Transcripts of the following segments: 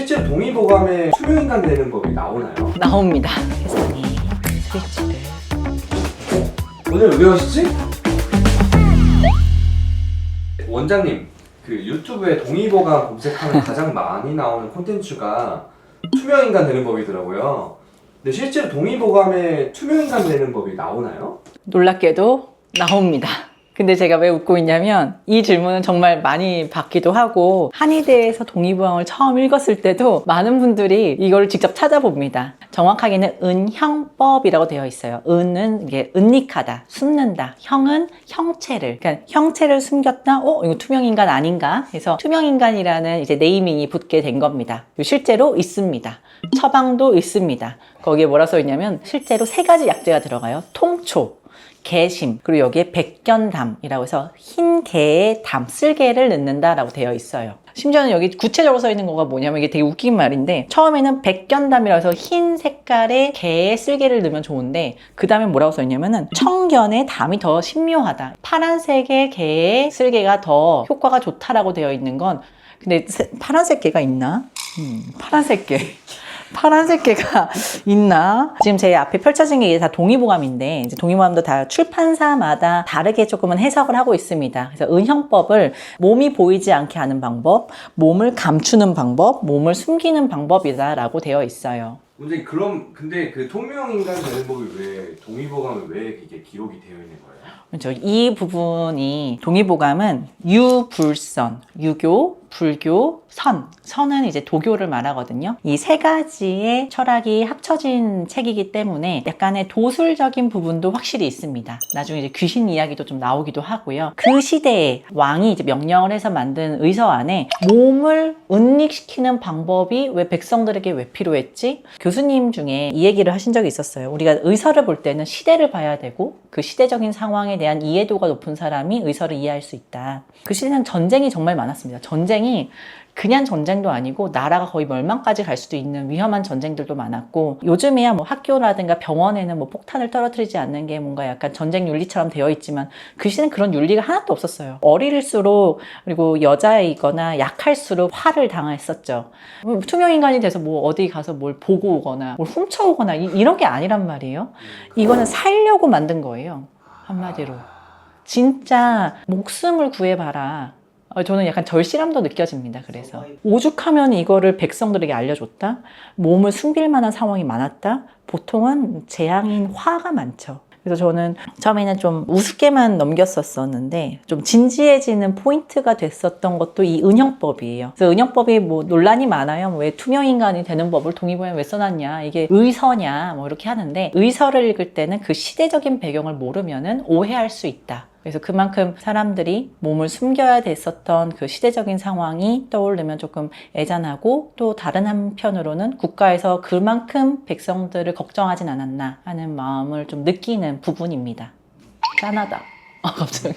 실제로 동의보감에 투명인간 되는 법이 나오나요? 나옵니다. 세상에 스위치를. 오늘 왜 오시지? 원장님, 그 유튜브에 동의보감 검색하면 가장 많이 나오는 콘텐츠가 투명인간 되는 법이더라고요. 근데 실제로 동의보감에 투명인간 되는 법이 나오나요? 놀랍게도 나옵니다. 근데 제가 왜 웃고 있냐면 이 질문은 정말 많이 받기도 하고 한의대에서 동의보감을 처음 읽었을 때도 많은 분들이 이걸 직접 찾아봅니다. 정확하게는 은형법이라고 되어 있어요. 은은 이게 은닉하다, 숨는다. 형은 형체를, 그러니까 형체를 숨겼다. 이거 투명인간 아닌가? 해서 투명인간이라는 이제 네이밍이 붙게 된 겁니다. 실제로 있습니다. 처방도 있습니다. 거기에 뭐라 써 있냐면 실제로 3가지 약재가 들어가요. 통초, 개심, 그리고 여기에 백견담이라고 해서 흰 개의 담, 쓸개를 넣는다라고 되어 있어요. 심지어는 여기 구체적으로 써 있는 거가 뭐냐면 이게 되게 웃긴 말인데 처음에는 백견담이라고 해서 흰 색깔의 개의 쓸개를 넣으면 좋은데 그 다음에 뭐라고 써 있냐면은 청견의 담이 더 신묘하다. 파란색의 개의 쓸개가 더 효과가 좋다라고 되어 있는 건 근데 파란색 개가 있나? 파란색 개가 있나? 지금 제 앞에 펼쳐진 게 다 동의보감인데 이제 동의보감도 다 출판사마다 다르게 조금은 해석을 하고 있습니다. 그래서 은형법을 몸이 보이지 않게 하는 방법, 몸을 감추는 방법, 몸을 숨기는 방법이다라고 되어 있어요. 원장님, 그럼 근데 그 투명인간 되는 법이 왜 동의보감에 왜 이게 기록이 되어 있는 거예요? 그렇죠. 이 부분이 동의보감은 유불선, 유교, 불교, 선은 이제 도교를 말하거든요. 이 3가지의 철학이 합쳐진 책이기 때문에 약간의 도술적인 부분도 확실히 있습니다. 나중에 이제 귀신 이야기도 좀 나오기도 하고요. 그 시대에 왕이 이제 명령을 해서 만든 의서 안에 몸을 은닉시키는 방법이 왜 백성들에게 왜 필요했지? 교수님 중에 이 얘기를 하신 적이 있었어요. 우리가 의서를 볼 때는 시대를 봐야 되고 그 시대적인 상황에 대한 이해도가 높은 사람이 의서를 이해할 수 있다. 그 시대는 전쟁이 정말 많았습니다. 전쟁이 그냥 전쟁도 아니고 나라가 거의 멸망까지 갈 수도 있는 위험한 전쟁들도 많았고 요즘에야 뭐 학교라든가 병원에는 뭐 폭탄을 떨어뜨리지 않는 게 뭔가 약간 전쟁 윤리처럼 되어 있지만 그 시대는 그런 윤리가 하나도 없었어요. 어릴수록 그리고 여자이거나 약할수록 화를 당했었죠. 투명인간이 돼서 뭐 어디 가서 뭘 보고 오거나 뭘 훔쳐오거나 이런 게 아니란 말이에요. 이거는 살려고 만든 거예요. 한마디로. 진짜 목숨을 구해봐라. 저는 약간 절실함도 느껴집니다. 그래서 오죽하면 이거를 백성들에게 알려줬다? 몸을 숨길 만한 상황이 많았다? 보통은 재앙인 화가 많죠. 그래서 저는 처음에는 좀 우습게만 넘겼었는데 좀 진지해지는 포인트가 됐었던 것도 이 은형법이에요. 그래서 은형법이 뭐 논란이 많아요. 왜 투명인간이 되는 법을 동의보감에 왜 써놨냐, 이게 의서냐 뭐 이렇게 하는데 의서를 읽을 때는 그 시대적인 배경을 모르면은 오해할 수 있다. 그래서 그만큼 사람들이 몸을 숨겨야 됐었던 그 시대적인 상황이 떠오르면 조금 애잔하고 또 다른 한편으로는 국가에서 그만큼 백성들을 걱정하진 않았나 하는 마음을 좀 느끼는 부분입니다. 짠하다. 갑자기.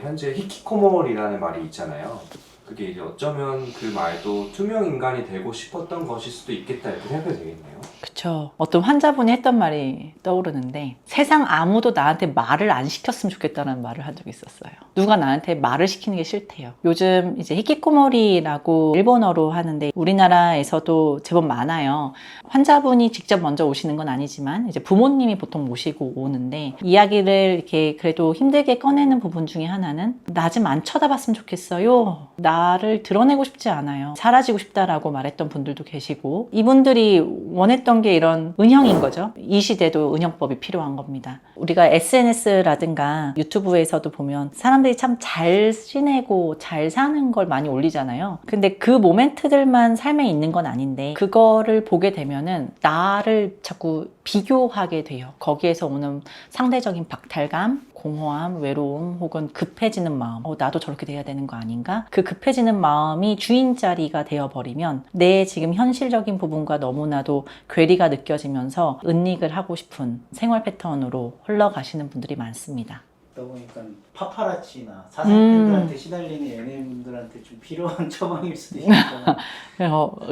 현재 히키코모리라는 말이 있잖아요. 그게 이제 어쩌면 그 말도 투명인간이 되고 싶었던 것일 수도 있겠다 이렇게 생각해도 되겠네요. 그쵸. 어떤 환자분이 했던 말이 떠오르는데 세상 아무도 나한테 말을 안 시켰으면 좋겠다는 말을 한 적이 있었어요. 누가 나한테 말을 시키는 게 싫대요. 요즘 이제 히키코모리라고 일본어로 하는데 우리나라에서도 제법 많아요. 환자분이 직접 먼저 오시는 건 아니지만 이제 부모님이 보통 모시고 오는데 이야기를 이렇게 그래도 힘들게 꺼내는 부분 중에 하나는 나 좀 안 쳐다봤으면 좋겠어요. 나를 드러내고 싶지 않아요. 사라지고 싶다라고 말했던 분들도 계시고 이분들이 원했던 게 이런 은형인 거죠. 이 시대도 은형법이 필요한 겁니다. 우리가 SNS라든가 유튜브에서도 보면 사람들이 참 잘 지내고 잘 사는 걸 많이 올리잖아요. 근데 그 모멘트들만 삶에 있는 건 아닌데 그거를 보게 되면은 나를 자꾸 비교하게 돼요. 거기에서 오는 상대적인 박탈감, 공허함, 외로움 혹은 급해지는 마음. 나도 저렇게 돼야 되는 거 아닌가? 그 급해지는 마음이 주인 자리가 되어버리면 내 지금 현실적인 부분과 너무나도 괴리가 느껴지면서 은닉을 하고 싶은 생활 패턴으로 흘러가시는 분들이 많습니다. 그러다 보니까 파파라치나 사생팬들한테 시달리는 연예인분들한테 좀 필요한 처방일 수도 있겠다.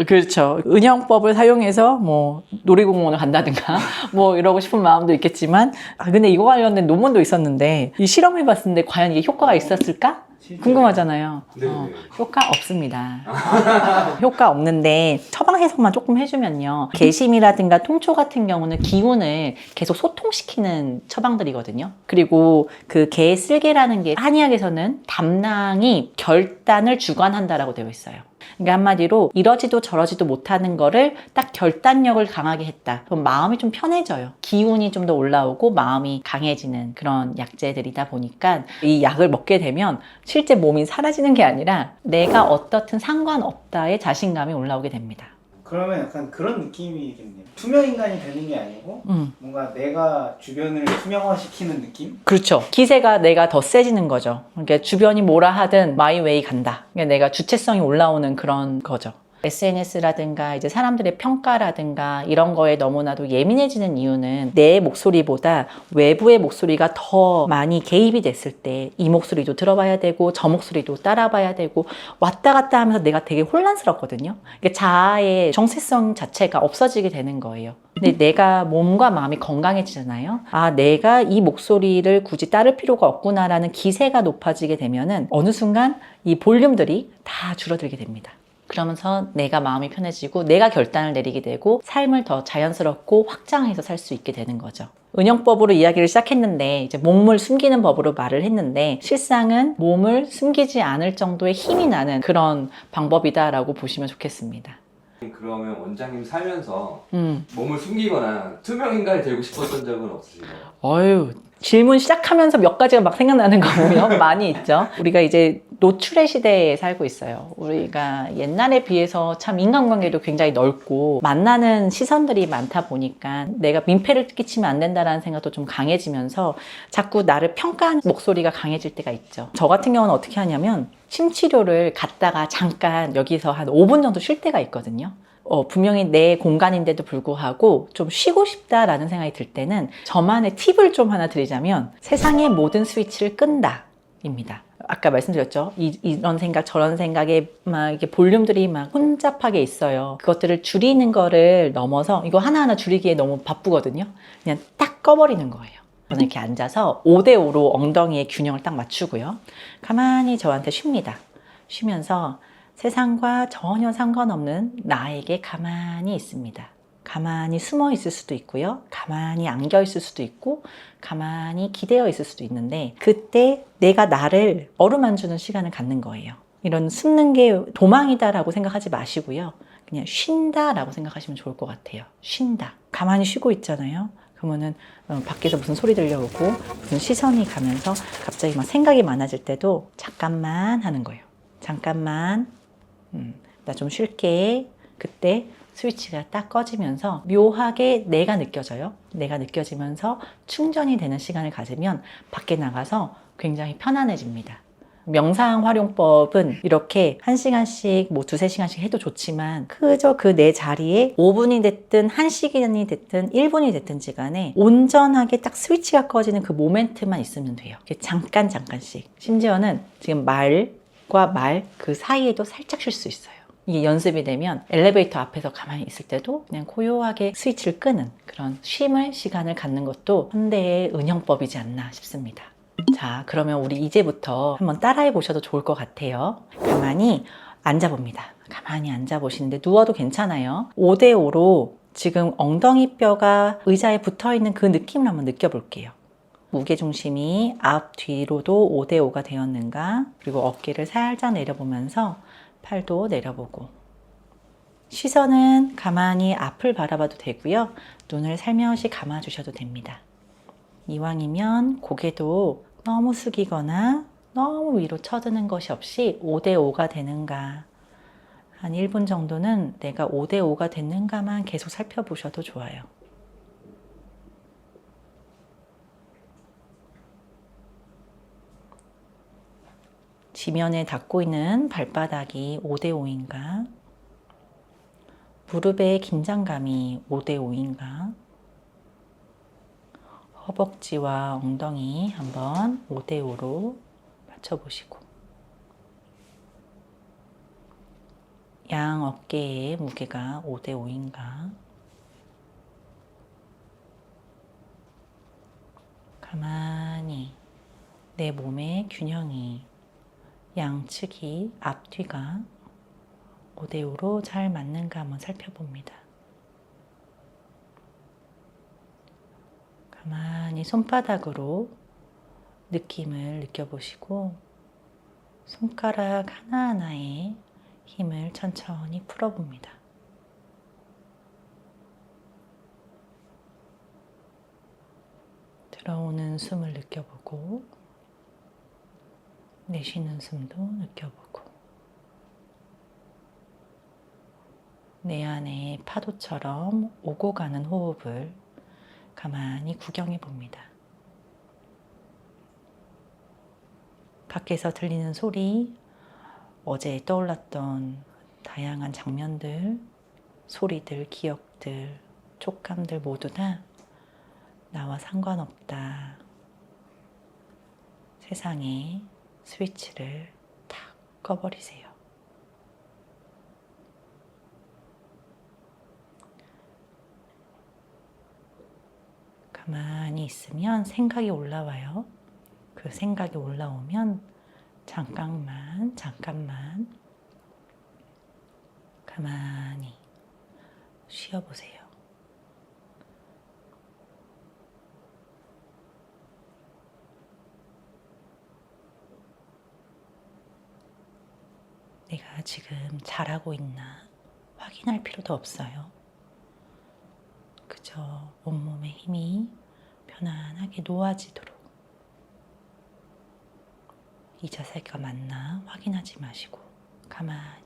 그렇죠. 은형법을 사용해서 뭐 놀이공원을 간다든가 뭐 이러고 싶은 마음도 있겠지만 근데 이거 관련된 논문도 있었는데 이 실험해 봤는데 과연 이게 효과가 있었을까? 실제로. 궁금하잖아요. 네. 효과 없습니다. 효과 없는데 처방 해석만 조금 해주면요. 개심이라든가 통초 같은 경우는 기운을 계속 소통시키는 처방들이거든요. 그리고 그 개쓸개라는 게 한의학에서는 담낭이 결단을 주관한다라고 되어 있어요. 그러니까 한마디로 이러지도 저러지도 못하는 거를 딱 결단력을 강하게 했다. 그럼 마음이 좀 편해져요. 기운이 좀 더 올라오고 마음이 강해지는 그런 약재들이다 보니까 이 약을 먹게 되면 실제 몸이 사라지는 게 아니라 내가 어떻든 상관없다의 자신감이 올라오게 됩니다. 그러면 약간 그런 느낌이겠네요. 투명 인간이 되는 게 아니고 뭔가 내가 주변을 투명화시키는 느낌? 그렇죠. 기세가 내가 더 세지는 거죠. 그러니까 주변이 뭐라 하든 마이 웨이 간다. 그러니까 내가 주체성이 올라오는 그런 거죠. SNS라든가 이제 사람들의 평가라든가 이런 거에 너무나도 예민해지는 이유는 내 목소리보다 외부의 목소리가 더 많이 개입이 됐을 때 이 목소리도 들어봐야 되고 저 목소리도 따라봐야 되고 왔다 갔다 하면서 내가 되게 혼란스럽거든요. 그러니까 자아의 정체성 자체가 없어지게 되는 거예요. 근데 내가 몸과 마음이 건강해지잖아요. 아, 내가 이 목소리를 굳이 따를 필요가 없구나라는 기세가 높아지게 되면은 어느 순간 이 볼륨들이 다 줄어들게 됩니다. 그러면서 내가 마음이 편해지고 내가 결단을 내리게 되고 삶을 더 자연스럽고 확장해서 살 수 있게 되는 거죠. 은영법으로 이야기를 시작했는데 이제 몸을 숨기는 법으로 말을 했는데 실상은 몸을 숨기지 않을 정도의 힘이 나는 그런 방법이다라고 보시면 좋겠습니다. 그러면 원장님 살면서 몸을 숨기거나 투명 인간이 되고 싶었던 적은 없으신가요? 어휴, 질문 시작하면서 몇 가지가 막 생각나는 거 보면 많이 있죠. 우리가 이제 노출의 시대에 살고 있어요. 우리가 옛날에 비해서 참 인간관계도 굉장히 넓고 만나는 시선들이 많다 보니까 내가 민폐를 끼치면 안 된다라는 생각도 좀 강해지면서 자꾸 나를 평가하는 목소리가 강해질 때가 있죠. 저 같은 경우는 어떻게 하냐면 침치료를 갔다가 잠깐 여기서 한 5분 정도 쉴 때가 있거든요. 분명히 내 공간인데도 불구하고 좀 쉬고 싶다라는 생각이 들 때는 저만의 팁을 좀 하나 드리자면 세상의 모든 스위치를 끈다 입니다. 아까 말씀드렸죠. 이런 생각 저런 생각에 막 이게 볼륨들이 막 혼잡하게 있어요. 그것들을 줄이는 거를 넘어서 이거 하나하나 줄이기에 너무 바쁘거든요. 그냥 딱 꺼버리는 거예요. 저는 이렇게 앉아서 5대5로 엉덩이의 균형을 딱 맞추고요. 가만히 저한테 쉽니다. 쉬면서 세상과 전혀 상관없는 나에게 가만히 있습니다. 가만히 숨어 있을 수도 있고요. 가만히 안겨 있을 수도 있고 가만히 기대어 있을 수도 있는데 그때 내가 나를 어루만지는 시간을 갖는 거예요. 이런 숨는 게 도망이다라고 생각하지 마시고요. 그냥 쉰다라고 생각하시면 좋을 것 같아요. 쉰다. 가만히 쉬고 있잖아요. 그러면은 밖에서 무슨 소리 들려오고 무슨 시선이 가면서 갑자기 막 생각이 많아질 때도 잠깐만 하는 거예요. 잠깐만 나 좀 쉴게. 그때 스위치가 딱 꺼지면서 묘하게 내가 느껴져요. 내가 느껴지면서 충전이 되는 시간을 가지면 밖에 나가서 굉장히 편안해집니다. 명상 활용법은 이렇게 1시간씩 뭐 2-3시간씩 해도 좋지만 그저 그 내 자리에 5분이 됐든 1시간이 됐든 1분이 됐든지 간에 온전하게 딱 스위치가 꺼지는 그 모멘트만 있으면 돼요. 잠깐씩. 심지어는 지금 말과 말 그 사이에도 살짝 쉴 수 있어요. 이게 연습이 되면 엘리베이터 앞에서 가만히 있을 때도 그냥 고요하게 스위치를 끄는 그런 쉼의 시간을 갖는 것도 현대의 은영법이지 않나 싶습니다. 자, 그러면 우리 이제부터 한번 따라해 보셔도 좋을 것 같아요. 가만히 앉아봅니다. 가만히 앉아보시는데 누워도 괜찮아요. 5대5로 지금 엉덩이 뼈가 의자에 붙어있는 그 느낌을 한번 느껴볼게요. 무게중심이 앞, 뒤로도 5대5가 되었는가? 그리고 어깨를 살짝 내려보면서 팔도 내려보고 시선은 가만히 앞을 바라봐도 되고요. 눈을 살며시 감아주셔도 됩니다. 이왕이면 고개도 너무 숙이거나 너무 위로 쳐드는 것이 없이 5대5가 되는가 한 1분 정도는 내가 5대5가 됐는가만 계속 살펴보셔도 좋아요. 지면에 닿고 있는 발바닥이 5대5인가? 무릎의 긴장감이 5대5인가? 허벅지와 엉덩이 한번 5대5로 맞춰보시고 양 어깨의 무게가 5대5인가? 가만히 내 몸의 균형이 양측이 앞뒤가 5대5로 잘 맞는가 한번 살펴봅니다. 가만히 손바닥으로 느낌을 느껴보시고 손가락 하나하나에 힘을 천천히 풀어봅니다. 들어오는 숨을 느껴보고 내쉬는 숨도 느껴보고 내 안에 파도처럼 오고 가는 호흡을 가만히 구경해 봅니다. 밖에서 들리는 소리, 어제 떠올랐던 다양한 장면들, 소리들, 기억들, 촉감들 모두 다 나와 상관없다. 세상에 스위치를 탁 꺼버리세요. 가만히 있으면 생각이 올라와요. 그 생각이 올라오면 잠깐만 가만히 쉬어보세요. 내가 지금 잘하고 있나 확인할 필요도 없어요. 그저 온몸의 힘이 편안하게 놓아지도록 이 자세가 맞나 확인하지 마시고 가만히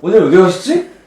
오늘 왜 오셨지?